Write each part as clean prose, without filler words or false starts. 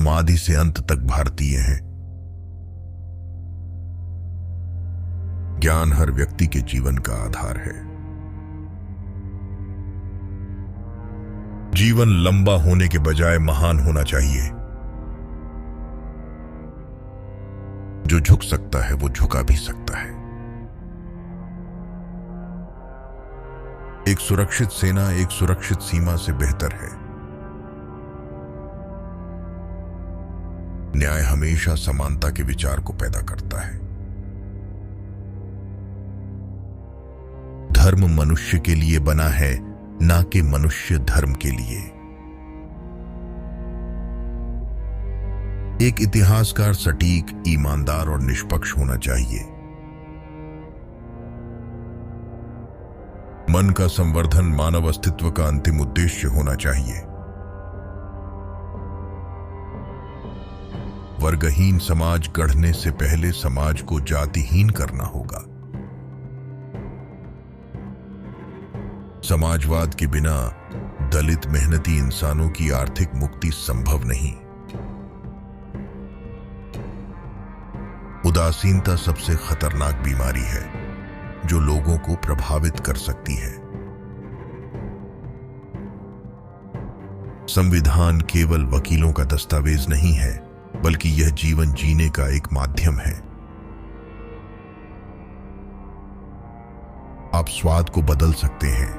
हम आदि से अंत तक भारतीय हैं। ज्ञान हर व्यक्ति के जीवन का आधार है। जीवन लंबा होने के बजाय महान होना चाहिए। जो झुक सकता है वो झुका भी सकता है। एक सुरक्षित सेना एक सुरक्षित सीमा से बेहतर है। न्याय हमेशा समानता के विचार को पैदा करता है। धर्म मनुष्य के लिए बना है, ना कि मनुष्य धर्म के लिए। एक इतिहासकार सटीक, ईमानदार और निष्पक्ष होना चाहिए। मन का संवर्धन मानव अस्तित्व का अंतिम उद्देश्य होना चाहिए। वर्गहीन समाज गढ़ने से पहले समाज को जातिहीन करना होगा। समाजवाद के बिना दलित मेहनती इंसानों की आर्थिक मुक्ति संभव नहीं। उदासीनता सबसे खतरनाक बीमारी है जो लोगों को प्रभावित कर सकती है। संविधान केवल वकीलों का दस्तावेज नहीं है, बल्कि यह जीवन जीने का एक माध्यम है। आप स्वाद को बदल सकते हैं,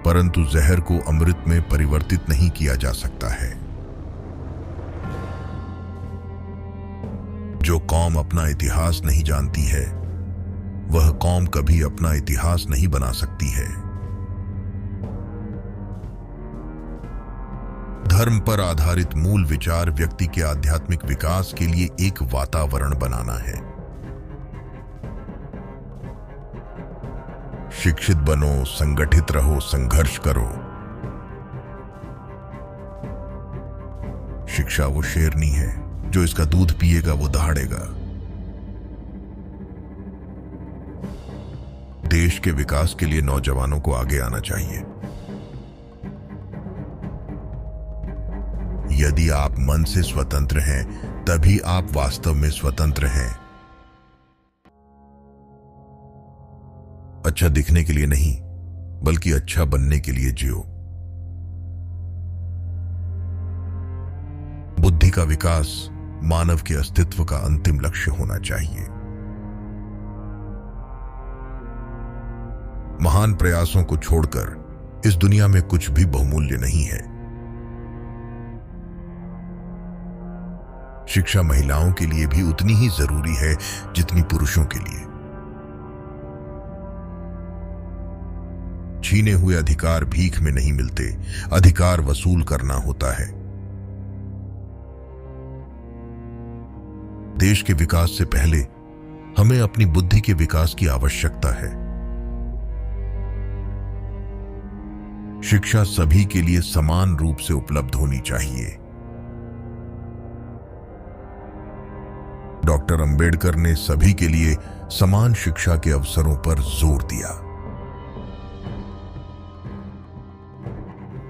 परंतु जहर को अमृत में परिवर्तित नहीं किया जा सकता है। जो कौम अपना इतिहास नहीं जानती है, वह कौम कभी अपना इतिहास नहीं बना सकती है। धर्म पर आधारित मूल विचार व्यक्ति के आध्यात्मिक विकास के लिए एक वातावरण बनाना है। शिक्षित बनो, संगठित रहो, संघर्ष करो। शिक्षा वो शेरनी है, जो इसका दूध पिएगा वो दहाड़ेगा। देश के विकास के लिए नौजवानों को आगे आना चाहिए। यदि आप मन से स्वतंत्र हैं, तभी आप वास्तव में स्वतंत्र हैं। अच्छा दिखने के लिए नहीं, बल्कि अच्छा बनने के लिए जियो। बुद्धि का विकास मानव के अस्तित्व का अंतिम लक्ष्य होना चाहिए। महान प्रयासों को छोड़कर इस दुनिया में कुछ भी बहुमूल्य नहीं है। शिक्षा महिलाओं के लिए भी उतनी ही जरूरी है जितनी पुरुषों के लिए। छीने हुए अधिकार भीख में नहीं मिलते, अधिकार वसूल करना होता है। देश के विकास से पहले हमें अपनी बुद्धि के विकास की आवश्यकता है। शिक्षा सभी के लिए समान रूप से उपलब्ध होनी चाहिए। डॉक्टर अंबेडकर ने सभी के लिए समान शिक्षा के अवसरों पर जोर दिया।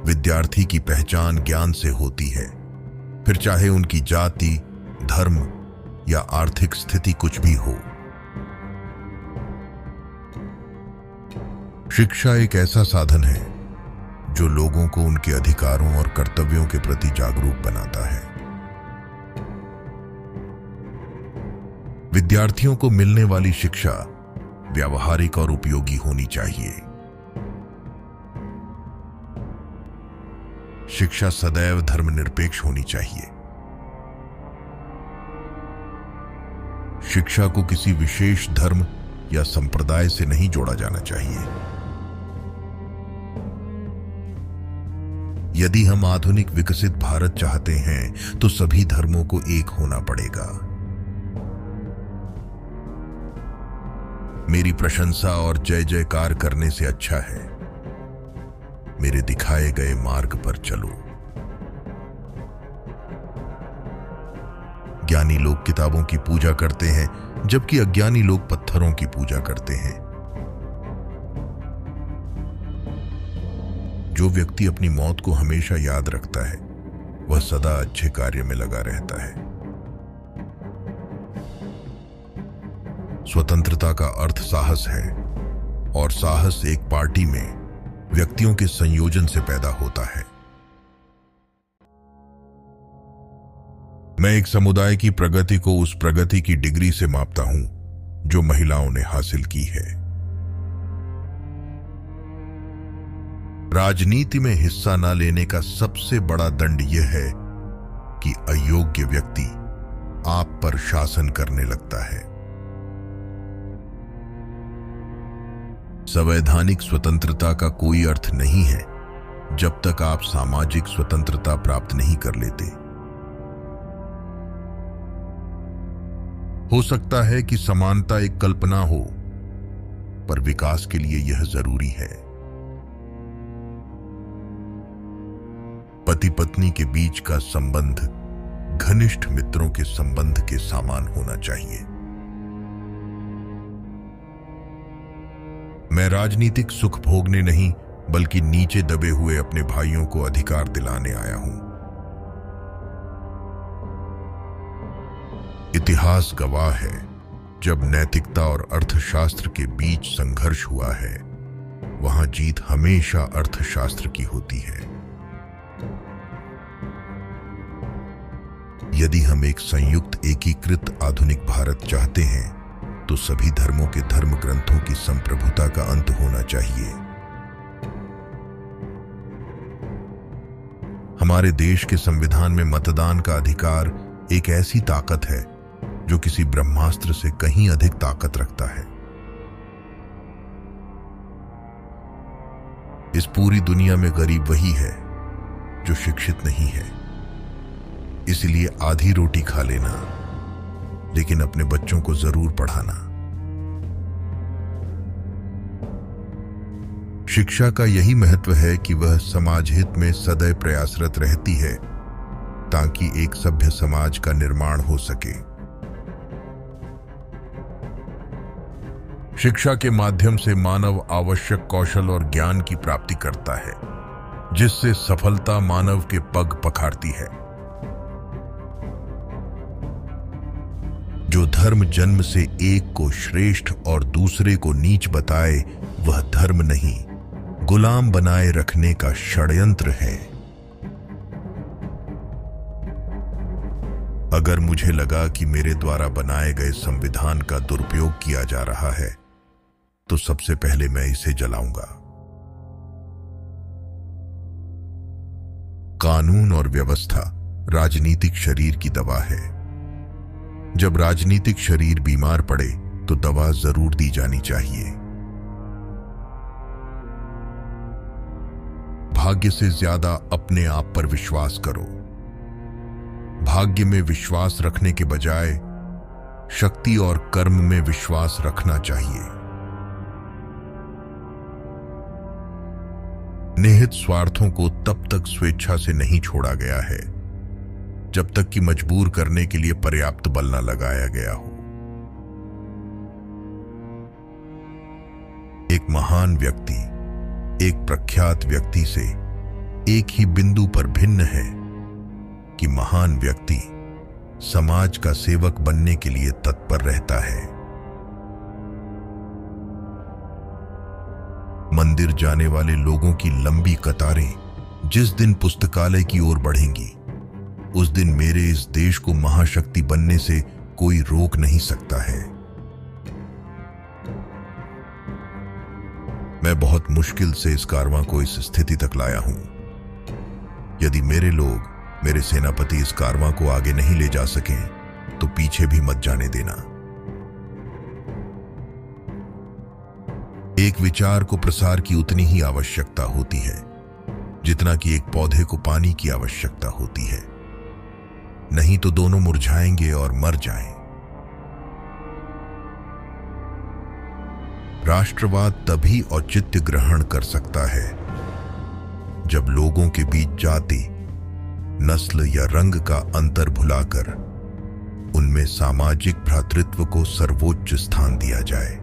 विद्यार्थी की पहचान ज्ञान से होती है, फिर चाहे उनकी जाति, धर्म या आर्थिक स्थिति कुछ भी हो। शिक्षा एक ऐसा साधन है जो लोगों को उनके अधिकारों और कर्तव्यों के प्रति जागरूक बनाता है। विद्यार्थियों को मिलने वाली शिक्षा व्यावहारिक और उपयोगी होनी चाहिए। शिक्षा सदैव धर्मनिरपेक्ष होनी चाहिए। शिक्षा को किसी विशेष धर्म या संप्रदाय से नहीं जोड़ा जाना चाहिए। यदि हम आधुनिक विकसित भारत चाहते हैं तो सभी धर्मों को एक होना पड़ेगा। मेरी प्रशंसा और जय जयकार करने से अच्छा है मेरे दिखाए गए मार्ग पर चलो। ज्ञानी लोग किताबों की पूजा करते हैं, जबकि अज्ञानी लोग पत्थरों की पूजा करते हैं। जो व्यक्ति अपनी मौत को हमेशा याद रखता है वह सदा अच्छे कार्य में लगा रहता है। स्वतंत्रता का अर्थ साहस है, और साहस एक पार्टी में व्यक्तियों के संयोजन से पैदा होता है। मैं एक समुदाय की प्रगति को उस प्रगति की डिग्री से मापता हूं जो महिलाओं ने हासिल की है। राजनीति में हिस्सा न लेने का सबसे बड़ा दंड यह है कि अयोग्य व्यक्ति आप पर शासन करने लगता है। संवैधानिक स्वतंत्रता का कोई अर्थ नहीं है जब तक आप सामाजिक स्वतंत्रता प्राप्त नहीं कर लेते। हो सकता है कि समानता एक कल्पना हो, पर विकास के लिए यह जरूरी है। पति पत्नी के बीच का संबंध घनिष्ठ मित्रों के संबंध के समान होना चाहिए। मैं राजनीतिक सुख भोगने नहीं, बल्कि नीचे दबे हुए अपने भाइयों को अधिकार दिलाने आया हूं। इतिहास गवाह है, जब नैतिकता और अर्थशास्त्र के बीच संघर्ष हुआ है, वहां जीत हमेशा अर्थशास्त्र की होती है। यदि हम एक संयुक्त एकीकृत आधुनिक भारत चाहते हैं, तो सभी धर्मों के धर्म ग्रंथों की संप्रभुता का अंत होना चाहिए। हमारे देश के संविधान में मतदान का अधिकार एक ऐसी ताकत है जो किसी ब्रह्मास्त्र से कहीं अधिक ताकत रखता है। इस पूरी दुनिया में गरीब वही है जो शिक्षित नहीं है। इसलिए आधी रोटी खा लेना, लेकिन अपने बच्चों को जरूर पढ़ाना। शिक्षा का यही महत्व है कि वह समाज हित में सदैव प्रयासरत रहती है, ताकि एक सभ्य समाज का निर्माण हो सके। शिक्षा के माध्यम से मानव आवश्यक कौशल और ज्ञान की प्राप्ति करता है, जिससे सफलता मानव के पग पखारती है। जो धर्म जन्म से एक को श्रेष्ठ और दूसरे को नीच बताए, वह धर्म नहीं, गुलाम बनाए रखने का षड्यंत्र है। अगर मुझे लगा कि मेरे द्वारा बनाए गए संविधान का दुरुपयोग किया जा रहा है, तो सबसे पहले मैं इसे जलाऊंगा। कानून और व्यवस्था राजनीतिक शरीर की दवा है। जब राजनीतिक शरीर बीमार पड़े तो दवा जरूर दी जानी चाहिए। भाग्य से ज्यादा अपने आप पर विश्वास करो। भाग्य में विश्वास रखने के बजाय शक्ति और कर्म में विश्वास रखना चाहिए। निहित स्वार्थों को तब तक स्वेच्छा से नहीं छोड़ा गया है जब तक कि मजबूर करने के लिए पर्याप्त बल न लगाया गया हो। एक महान व्यक्ति एक प्रख्यात व्यक्ति से एक ही बिंदु पर भिन्न है कि महान व्यक्ति समाज का सेवक बनने के लिए तत्पर रहता है। मंदिर जाने वाले लोगों की लंबी कतारें जिस दिन पुस्तकालय की ओर बढ़ेंगी, उस दिन मेरे इस देश को महाशक्ति बनने से कोई रोक नहीं सकता है। मैं बहुत मुश्किल से इस कारवां को इस स्थिति तक लाया हूं। यदि मेरे लोग, मेरे सेनापति इस कारवां को आगे नहीं ले जा सकें, तो पीछे भी मत जाने देना। एक विचार को प्रसार की उतनी ही आवश्यकता होती है जितना कि एक पौधे को पानी की आवश्यकता होती है, नहीं तो दोनों मुरझाएंगे और मर जाएं। राष्ट्रवाद तभी औचित्य ग्रहण कर सकता है जब लोगों के बीच जाति, नस्ल या रंग का अंतर भुलाकर उनमें सामाजिक भ्रातृत्व को सर्वोच्च स्थान दिया जाए।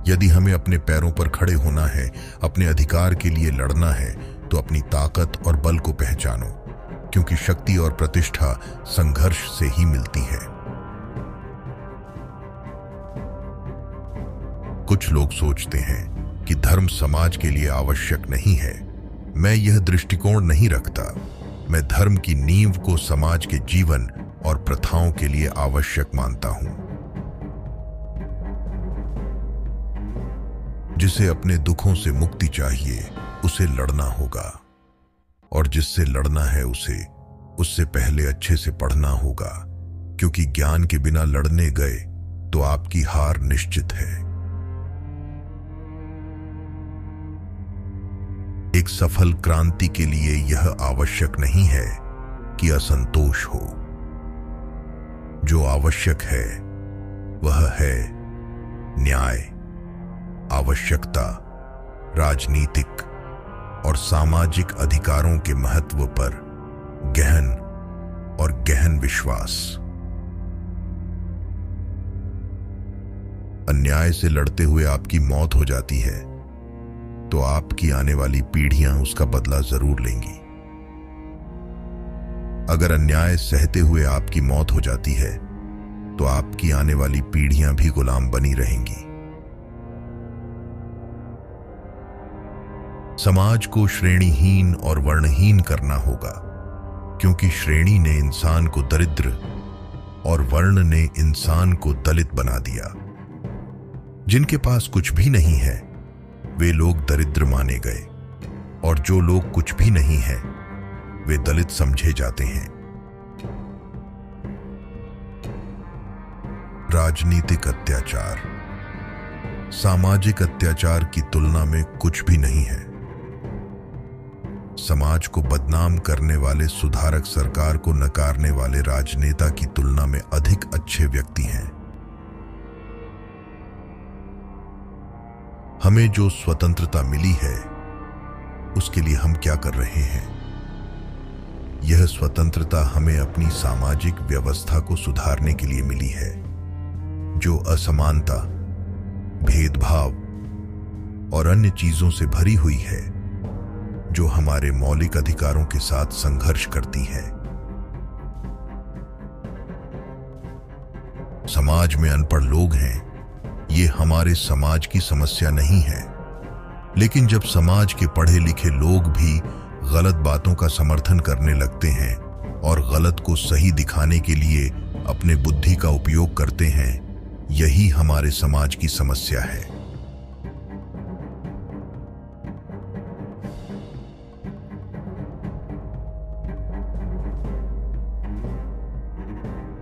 यदि हमें अपने पैरों पर खड़े होना है, अपने अधिकार के लिए लड़ना है, तो अपनी ताकत और बल को पहचानो, क्योंकि शक्ति और प्रतिष्ठा संघर्ष से ही मिलती है। कुछ लोग सोचते हैं कि धर्म समाज के लिए आवश्यक नहीं है। मैं यह दृष्टिकोण नहीं रखता। मैं धर्म की नींव को समाज के जीवन और प्रथाओं के लिए आवश्यक मानता हूं। जिसे अपने दुखों से मुक्ति चाहिए, उसे लड़ना होगा, और जिससे लड़ना है उससे पहले अच्छे से पढ़ना होगा, क्योंकि ज्ञान के बिना लड़ने गए तो आपकी हार निश्चित है। एक सफल क्रांति के लिए यह आवश्यक नहीं है कि असंतोष हो। जो आवश्यक है वह है न्याय, आवश्यकता, राजनीतिक और सामाजिक अधिकारों के महत्व पर गहन विश्वास। अन्याय से लड़ते हुए आपकी मौत हो जाती है, तो आपकी आने वाली पीढ़ियां उसका बदला जरूर लेंगी। अगर अन्याय सहते हुए आपकी मौत हो जाती है, तो आपकी आने वाली पीढ़ियां भी गुलाम बनी रहेंगी। समाज को श्रेणीहीन और वर्णहीन करना होगा, क्योंकि श्रेणी ने इंसान को दरिद्र और वर्ण ने इंसान को दलित बना दिया। जिनके पास कुछ भी नहीं है वे लोग दरिद्र माने गए, और जो लोग कुछ भी नहीं है वे दलित समझे जाते हैं। राजनीतिक अत्याचार सामाजिक अत्याचार की तुलना में कुछ भी नहीं है। समाज को बदनाम करने वाले सुधारक सरकार को नकारने वाले राजनेता की तुलना में अधिक अच्छे व्यक्ति हैं। हमें जो स्वतंत्रता मिली है उसके लिए हम क्या कर रहे हैं? यह स्वतंत्रता हमें अपनी सामाजिक व्यवस्था को सुधारने के लिए मिली है, जो असमानता, भेदभाव और अन्य चीजों से भरी हुई है, जो हमारे मौलिक अधिकारों के साथ संघर्ष करती है। समाज में अनपढ़ लोग हैं, ये हमारे समाज की समस्या नहीं है, लेकिन जब समाज के पढ़े लिखे लोग भी गलत बातों का समर्थन करने लगते हैं और गलत को सही दिखाने के लिए अपने बुद्धि का उपयोग करते हैं, यही हमारे समाज की समस्या है।